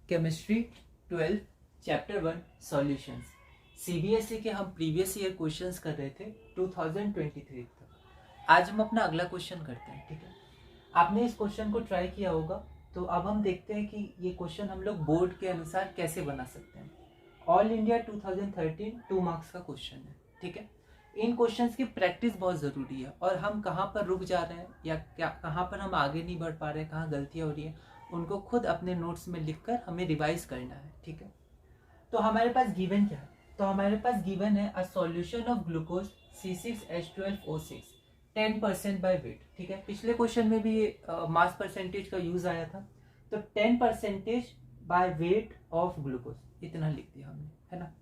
Chemistry 12 chapter 1 solutions. CBSE के हम previous year questions कर रहे थे 2023 तक। आज हम अपना अगला क्वेश्चन करते हैं। ठीक है, आपने इस क्वेश्चन को ट्राई किया होगा, तो अब हम देखते हैं कि ये क्वेश्चन हम लोग बोर्ड के अनुसार कैसे बना सकते हैं। ऑल इंडिया 2013 2 मार्क्स का क्वेश्चन है। ठीक है, इन क्वेश्चंस की प्रैक्टिस बहुत ज़रूरी है और हम कहाँ पर रुक जा रहे हैं या क्या कहाँ पर हम आगे नहीं बढ़ पा रहे हैं, कहाँ गलतियाँ हो रही हैं, उनको खुद अपने नोट्स में लिखकर हमें रिवाइज करना है। ठीक है, तो हमारे पास गिवन क्या है? तो हमारे पास गिवन है a solution of glucose C6H12O6 10% by weight. ठीक है, पिछले क्वेश्चन में भी मास परसेंटेज का यूज आया था, तो 10% बाय वेट ऑफ ग्लूकोज इतना लिख दिया हमने, है ना।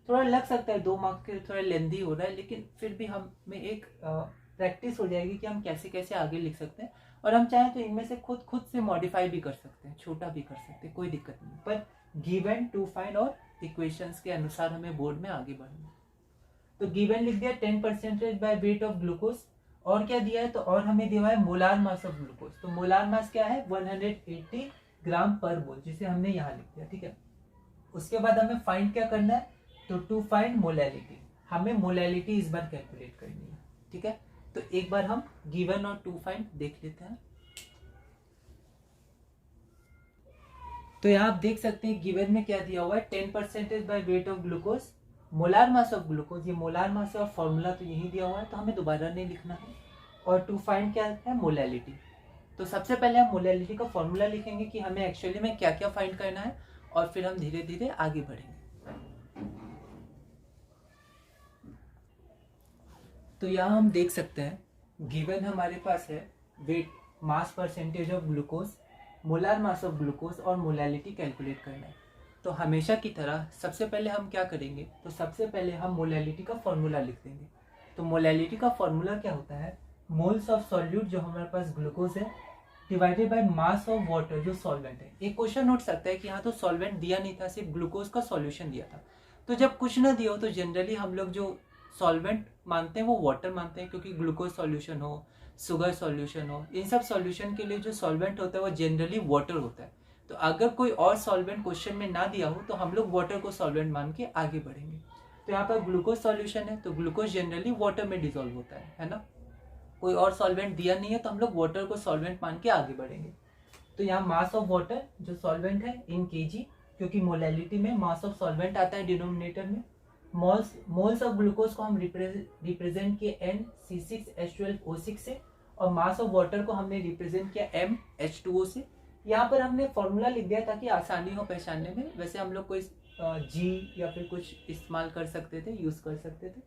थोड़ा लग सकता है 2 मार्क्स के, थोड़ा लेंदी हो रहा है, लेकिन फिर भी हमें एक प्रैक्टिस हो जाएगी कि हम कैसे कैसे आगे लिख सकते हैं, और हम चाहें तो इनमें से खुद से मॉडिफाई भी कर सकते हैं, छोटा भी कर सकते हैं, कोई दिक्कत नहीं। पर गिवन टू फाइंड और इक्वेशंस के अनुसार हमें बोर्ड में आगे बढ़ना। तो गिवन लिख दिया 10% बाय वेट ऑफ ग्लूकोज, और क्या दिया है? तो और हमें दिया है मोलार मास ऑफ ग्लूकोज। तो मोलार मास क्या है? 180 ग्राम पर मोल, जिसे हमने यहाँ लिख दिया। ठीक है, उसके बाद हमें फाइंड क्या करना है? तो टू फाइंड मोलैलिटी, हमें मोलैलिटी इस बार कैलकुलेट करनी है। ठीक है, तो एक बार हम गिवन और टू फाइंड देख लेते हैं। तो यहाँ आप देख सकते हैं गिवन में क्या दिया हुआ है, 10% by weight of glucose, molar mass of glucose, ये मोलार मास है और फॉर्मूला तो यही दिया हुआ है, तो हमें दोबारा नहीं लिखना है। और टू फाइंड क्या है? मोलैलिटी। तो सबसे पहले हम मोलैलिटी का फॉर्मूला लिखेंगे कि हमें एक्चुअली में क्या क्या फाइंड करना है, और फिर हम धीरे धीरे आगे बढ़ेंगे। तो यहाँ हम देख सकते हैं गिवन हमारे पास है weight, mass percentage of glucose, molar mass of glucose और मोलैलिटी कैलकुलेट करना है। तो हमेशा की तरह सबसे पहले हम क्या करेंगे? तो सबसे पहले हम मोलैलिटी का फॉर्मूला लिख देंगे। तो मोलैलिटी का फॉर्मूला क्या होता है? मोल्स ऑफ सॉल्यूट, जो हमारे पास ग्लूकोज है, divided by mass of water, जो सॉल्वेंट है। एक क्वेश्चन उठ सकता है कि यहाँ तो सॉल्वेंट दिया नहीं था, सिर्फ ग्लूकोज का सॉल्यूशन दिया था। तो जब कुछ ना दिया हो तो जनरली हम लोग जो सॉल्वेंट मानते हैं वो वाटर मानते हैं, क्योंकि ग्लूकोज सॉल्यूशन हो, शुगर सॉल्यूशन हो, इन सब सॉल्यूशन के लिए जो सॉल्वेंट होता है वो जनरली वाटर होता है। तो अगर कोई और सॉल्वेंट क्वेश्चन में ना दिया हो तो हम लोग वाटर को सॉल्वेंट मान के आगे बढ़ेंगे। तो यहाँ पर ग्लूकोज सॉल्यूशन है, तो ग्लूकोज जनरली वाटर में डिसॉल्व होता है ना। कोई और सॉल्वेंट दिया नहीं है तो हम लोग वाटर को सॉल्वेंट मान के आगे बढ़ेंगे। तो यहाँ मास ऑफ वाटर जो सॉल्वेंट है इन केजी, क्योंकि मोलैलिटी में मास ऑफ सॉल्वेंट आता है डिनोमिनेटर में। मोल्स ऑफ ग्लूकोज को हम रिप्रेजेंट किए NC6H12O6 से, और मास ऑफ वाटर को हमने रिप्रेजेंट किया MH2O से। यहाँ पर हमने फॉर्मूला लिख दिया ताकि आसानी हो पहचानने में। वैसे हम लोग कोई जी या फिर कुछ इस्तेमाल कर सकते थे, यूज कर सकते थे।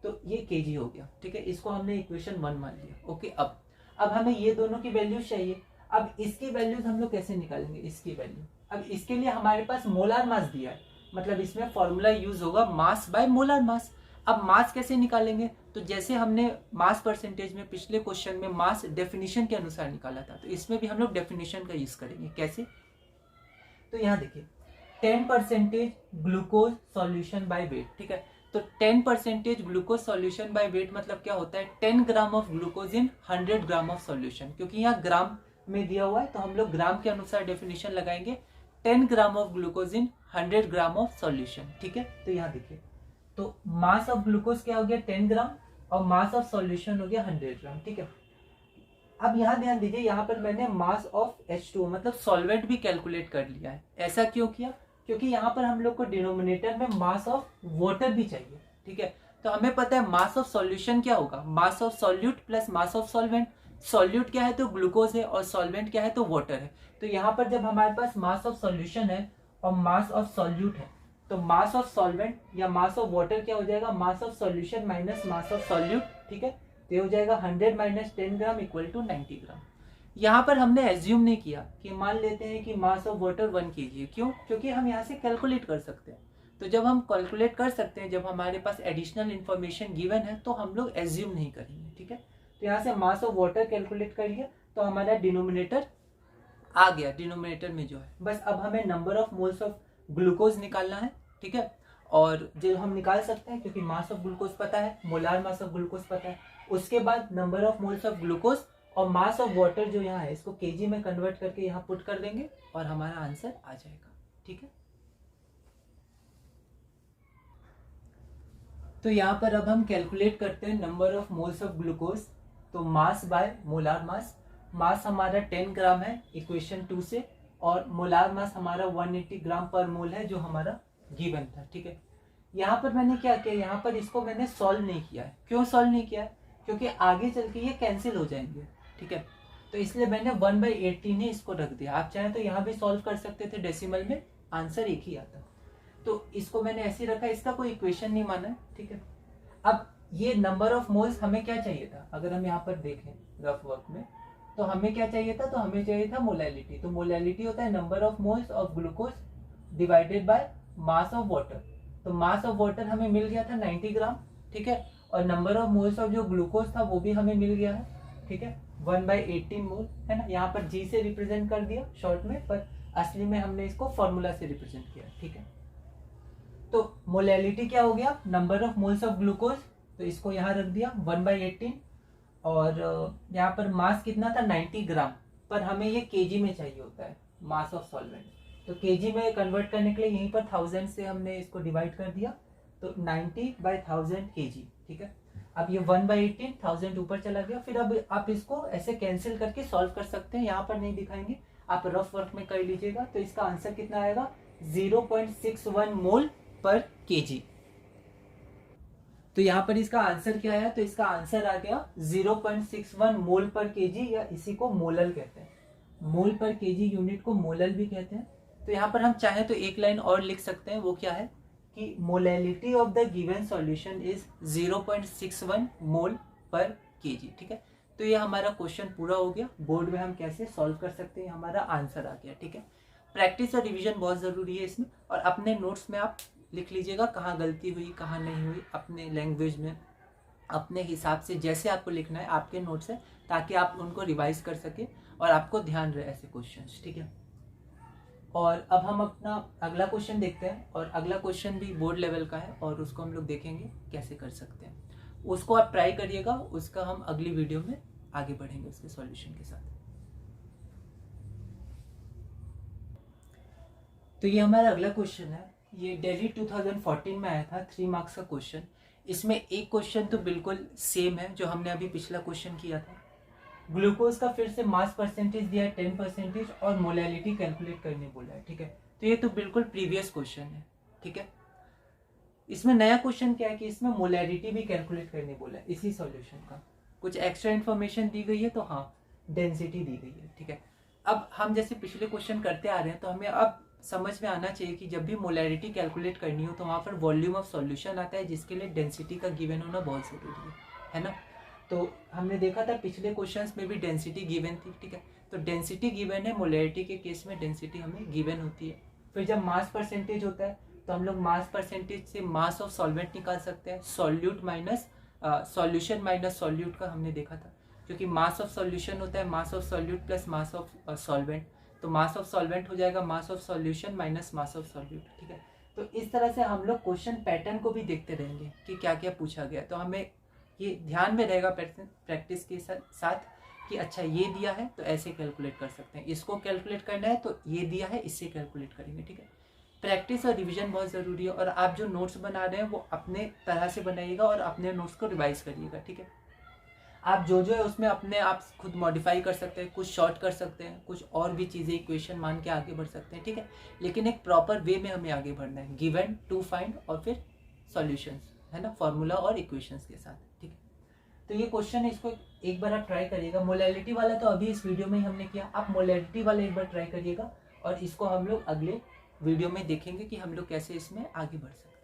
तो ये केजी हो गया। ठीक है, इसको हमने इक्वेशन 1 मान लिया। ओके, अब हमें ये दोनों की वैल्यूज चाहिए। अब इसकी वैल्यूज हम लोग कैसे निकालेंगे? इसकी वैल्यू, अब इसके लिए हमारे पास मोलार मास दिया है, मतलब इसमें फॉर्मूला यूज होगा मास बाय मोलार मास। अब मास कैसे निकालेंगे? तो जैसे हमने मास परसेंटेज में पिछले क्वेश्चन में मास डेफिनेशन के अनुसार निकाला था, तो इसमें भी हम लोग डेफिनेशन का यूज करेंगे। कैसे? तो यहाँ देखिए 10% ग्लूकोज सॉल्यूशन बाय वेट। ठीक है, तो 10% ग्लूकोज सॉल्यूशन बाय वेट मतलब क्या होता है? 10 gram of glucose in 100 gram of solution. क्योंकि यहाँ ग्राम में दिया हुआ है तो हम लोग ग्राम के अनुसार डेफिनेशन लगाएंगे। 10 gram of glucose in 100 gram of solution. ठीक है, तो यहाँ देखिए, तो मास ऑफ ग्लूकोज क्या हो गया? 10 ग्राम, और मास ऑफ सॉल्यूशन हो गया 100 ग्राम। ठीक है, अब यहाँ ध्यान दीजिए, यहाँ पर मैंने मास ऑफ H2O मतलब सॉल्वेंट भी कैलकुलेट कर लिया है। ऐसा क्यों किया? क्योंकि यहाँ पर हम लोग को डिनोमिनेटर में मास ऑफ वाटर भी चाहिए। ठीक है, तो हमें पता है मास ऑफ सॉल्यूशन क्या होगा? Mass of solute plus mass of solvent. Solute क्या है? तो ग्लूकोज है, और सॉल्वेंट क्या है? तो वाटर है। तो यहाँ पर जब हमारे पास मास ऑफ सॉल्यूशन है और मास ऑफ सॉल्यूट है, तो मास ऑफ सॉल्वेंट या मास ऑफ वाटर क्या हो जाएगा? Mass of solution minus mass of solute. ठीक है, तो ये हो जाएगा 100 माइनस 10 ग्राम इक्वल टू 90 ग्राम। यहाँ पर हमने एज्यूम नहीं किया कि मान लेते हैं कि मास ऑफ वाटर 1 kg है। क्यों? क्योंकि हम यहाँ से कैलकुलेट कर सकते हैं। तो जब हम कैलकुलेट कर सकते हैं, जब हमारे पास एडिशनल इन्फॉर्मेशन गिवन है, तो हम लोग एज्यूम नहीं करेंगे। ठीक है, तो यहाँ से मास ऑफ वाटर कैलकुलेट कर लिया, तो हमारा डिनोमिनेटर आ गया। डिनोमिनेटर में जो है बस अब हमें number of moles of glucose निकालना है। ठीक है, और जो हम निकाल सकते हैं क्योंकि मास ऑफ ग्लूकोज पता है, मोलार मास ऑफ ग्लूकोज पता है। उसके बाद number of moles of glucose और मास ऑफ वाटर जो यहाँ है, इसको केजी में कन्वर्ट करके यहाँ पुट कर देंगे और हमारा आंसर आ जाएगा। ठीक है। तो यहाँ पर अब हम कैलकुलेट करते हैं number of moles of glucose. तो मास बाय मोलार मास, मास हमारा 10 ग्राम है इक्वेशन 2 से, और मोलार मास हमारा 180 ग्राम पर मोल है जो हमारा गिवन था, ठीक है। यहाँ पर मैंने क्या किया, यहाँ पर इसको मैंने सॉल्व नहीं किया है। क्यों सॉल्व नहीं किया है? क्योंकि आगे चल के ये कैंसिल हो जाएंगे, ठीक है। तो इसलिए मैंने 1/18 ही इसको रख दिया। आप चाहें तो यहाँ भी सॉल्व कर सकते थे, डेसिमल में आंसर एक ही आता। तो इसको मैंने ऐसे रखा, इसका कोई इक्वेशन नहीं माना है, ठीक है। अब ये नंबर ऑफ मोल्स हमें क्या चाहिए था, अगर हम यहाँ पर देखें रफ वर्क में, तो हमें क्या चाहिए था, तो हमें चाहिए था मोलैलिटी। तो मोलैलिटी होता है number of moles of glucose divided by mass of water. तो मास ऑफ वाटर हमें मिल गया था 90 ग्राम, ठीक है, और नंबर ऑफ मोल्स ऑफ जो ग्लूकोज था वो भी हमें मिल गया है, ठीक है, 1/18 मोल, है ना। यहाँ पर जी से रिप्रेजेंट कर दिया शॉर्ट में, पर असली में हमने इसको फॉर्मूला से रिप्रेजेंट किया, ठीक है। तो मोलैलिटी क्या हो गया, number of moles of glucose, तो इसको यहाँ रख दिया 1/18, और यहाँ पर मास कितना था 90 ग्राम, पर हमें ये केजी में चाहिए होता है मास ऑफ सॉल्वेंट। तो केजी में कन्वर्ट करने के लिए यहीं पर 1000 से हमने इसको डिवाइड कर दिया, तो 90/1000 केजी, ठीक है। अब ये 1/18 1000 ऊपर चला गया। फिर अब आप इसको ऐसे कैंसिल करके सॉल्व कर सकते हैं, यहाँ पर नहीं दिखाएंगे, आप रफ वर्क में कर लीजिएगा। तो इसका आंसर कितना आएगा, 0.61 मोल पर केजी। तो यहाँ पर इसका आंसर क्या आया, तो इसका आंसर आ गया 0.61 मोल पर केजी, या इसी को मोलल कहते हैं। मोल पर केजी यूनिट को मोलल भी कहते हैं। तो यहाँ पर हम चाहे तो एक लाइन और लिख सकते हैं, वो क्या है कि molality of the given solution is 0.61 मोल पर केजी, ठीक है। तो ये हमारा क्वेश्चन पूरा हो गया। बोर्ड में हम कैसे सॉल्व कर सकते हैं, हमारा आंसर आ गया, ठीक है। प्रैक्टिस और रिवीजन बहुत ज़रूरी है इसमें, और अपने नोट्स में आप लिख लीजिएगा कहाँ गलती हुई कहाँ नहीं हुई, अपने लैंग्वेज में अपने हिसाब से जैसे आपको लिखना है आपके नोट्स है, ताकि आप उनको रिवाइज कर सके और आपको ध्यान रहे ऐसे क्वेश्चंस, ठीक है। और अब हम अपना अगला क्वेश्चन देखते हैं, और अगला क्वेश्चन भी बोर्ड लेवल का है, और उसको हम लोग देखेंगे कैसे कर सकते हैं। उसको आप ट्राई करिएगा, उसका हम अगली वीडियो में आगे बढ़ेंगे उसके सॉल्यूशन के साथ। तो ये हमारा अगला क्वेश्चन है, ये दिल्ली 2014 में आया था, 3 मार्क्स का क्वेश्चन। इसमें एक क्वेश्चन तो बिल्कुल सेम है जो हमने अभी पिछला क्वेश्चन किया था। ग्लूकोज का फिर से मास परसेंटेज दिया है 10% और मोलैलिटी कैलकुलेट करने बोला है, ठीक है। तो ये तो बिल्कुल प्रीवियस क्वेश्चन है, ठीक है। इसमें नया क्वेश्चन क्या है कि इसमें मोलैलिटी भी कैलकुलेट करने बोला है इसी सॉल्यूशन का। कुछ एक्स्ट्रा इन्फॉर्मेशन दी गई है, तो हाँ डेंसिटी दी गई है, ठीक है। अब हम जैसे पिछले क्वेश्चन करते आ रहे हैं, तो हमें अब समझ में आना चाहिए कि जब भी मोलैलिटी कैलकुलेट करनी हो तो वहाँ पर वॉल्यूम ऑफ सॉल्यूशन आता है, जिसके लिए डेंसिटी का गिवन होना बहुत ज़रूरी है ना। तो हमने देखा था पिछले क्वेश्चंस में भी डेंसिटी गिवन थी, ठीक है। तो डेंसिटी गिवन है, मोलैलिटी के केस में डेंसिटी हमें गिवन होती है। फिर जब मास परसेंटेज होता है तो हम लोग मास परसेंटेज से मास ऑफ सॉल्वेंट निकाल सकते हैं, solute minus solution minus solute का हमने देखा था, क्योंकि मास ऑफ सॉल्यूशन होता है mass of solute plus mass of solvent. तो मास ऑफ सॉल्वेंट हो जाएगा mass of solution minus mass of solute, ठीक है। तो इस तरह से हम लोग क्वेश्चन पैटर्न को भी देखते रहेंगे कि क्या क्या पूछा गया, तो हमें ये ध्यान में रहेगा प्रैक्टिस के साथ कि अच्छा ये दिया है तो ऐसे कैलकुलेट कर सकते हैं, इसको कैलकुलेट करना है तो ये दिया है इससे कैलकुलेट करेंगे, ठीक है। प्रैक्टिस और रिवीजन बहुत ज़रूरी है, और आप जो नोट्स बना रहे हैं वो अपने तरह से बनाइएगा और अपने नोट्स को रिवाइज करिएगा, ठीक है। आप जो है उसमें अपने आप खुद मॉडिफाई कर सकते हैं, कुछ शॉर्ट कर सकते हैं, कुछ और भी चीज़ें इक्वेशन मान के आगे बढ़ सकते हैं, ठीक है। लेकिन एक प्रॉपर वे में हमें आगे बढ़ना है, गिवन टू फाइंड और फिर सॉल्यूशंस, है ना, फॉर्मूला और इक्वेशंस के साथ, ठीक है। तो ये क्वेश्चन है, इसको एक बार आप ट्राई करिएगा। मोलैलिटी वाला तो अभी इस वीडियो में ही हमने किया, आप मोलैलिटी वाला एक बार ट्राई करिएगा, और इसको हम लोग अगले वीडियो में देखेंगे कि हम लोग कैसे इसमें आगे बढ़ सकते हैं।